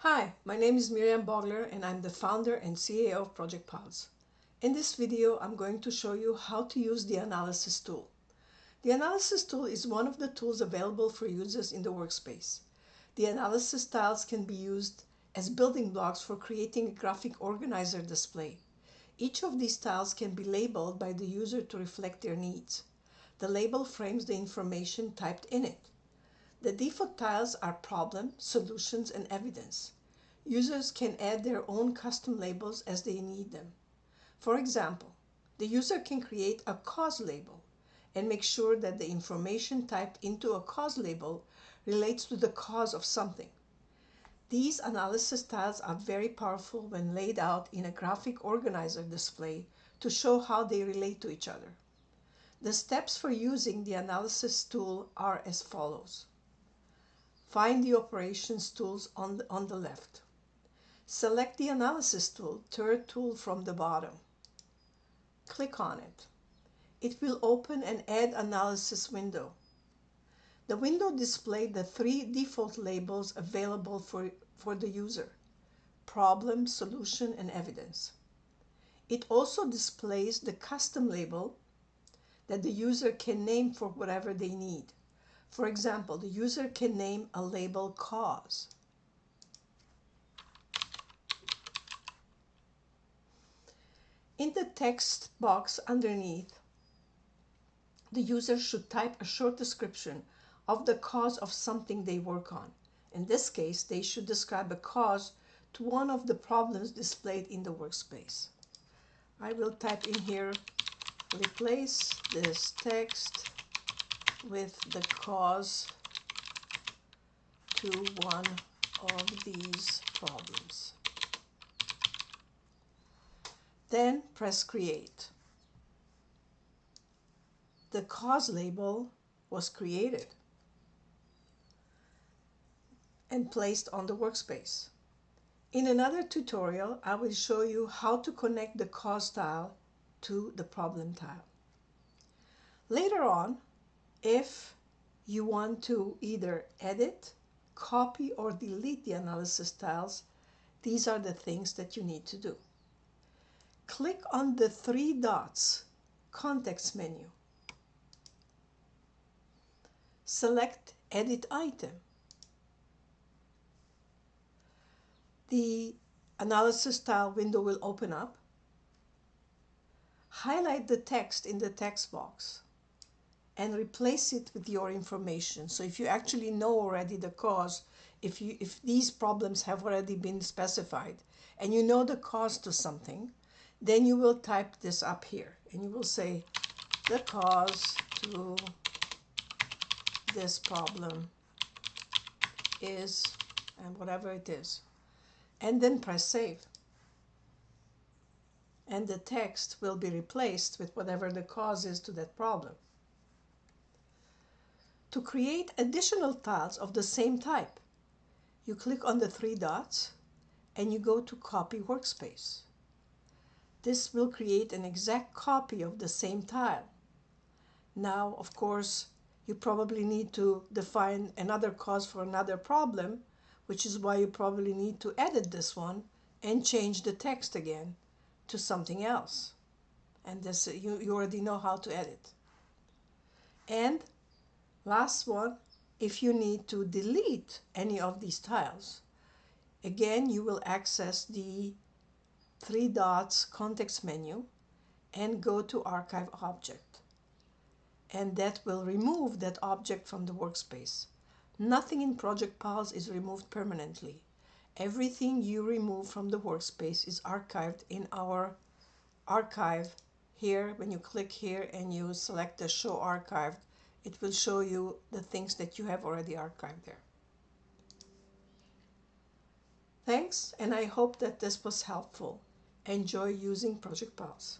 Hi, my name is Miriam Bogler and I'm the founder and CEO of Project Pulse. In this video, I'm going to show you how to use the analysis tool. The analysis tool is one of the tools available for users in the workspace. The analysis tiles can be used as building blocks for creating a graphic organizer display. Each of these tiles can be labeled by the user to reflect their needs. The label frames the information typed in it. The default tiles are problem, solutions, and evidence. Users can add their own custom labels as they need them. For example, the user can create a cause label and make sure that the information typed into a cause label relates to the cause of something. These analysis tiles are very powerful when laid out in a graphic organizer display to show how they relate to each other. The steps for using the analysis tool are as follows. Find the operations tools on the left. Select the analysis tool, third tool from the bottom. Click on it. It will open an Add Analysis window. The window displays the three default labels available for the user: problem, solution, and evidence. It also displays the custom label that the user can name for whatever they need. For example, the user can name a label cause. In the text box underneath, the user should type a short description of the cause of something they work on. In this case, they should describe a cause to one of the problems displayed in the workspace. I will type in here, replace this text with the cause to one of these problems. Then press Create. The cause label was created and placed on the workspace. In another tutorial, I will show you how to connect the cause tile to the problem tile. Later on, if you want to either edit, copy, or delete the analysis tiles, these are the things that you need to do. Click on the three dots, Context menu. Select Edit Item. The analysis tile window will open up. Highlight the text in the text box and replace it with your information. So if you actually know already the cause, if these problems have already been specified and you know the cause to something, then you will type this up here and you will say the cause to this problem is, and whatever it is, and then press Save. And the text will be replaced with whatever the cause is to that problem. To create additional tiles of the same type, you click on the three dots and you go to Copy Workspace. This will create an exact copy of the same tile. Now, of course, you probably need to define another cause for another problem, which is why you probably need to edit this one and change the text again to something else. And this you already know how to edit. And last one, if you need to delete any of these tiles, again, you will access the three dots context menu and go to Archive Object. And that will remove that object from the workspace. Nothing in Project Pulse is removed permanently. Everything you remove from the workspace is archived in our archive. Here, when you click here and you select the Show Archived, it will show you the things that you have already archived there. Thanks, and I hope that this was helpful. Enjoy using Project Pulse.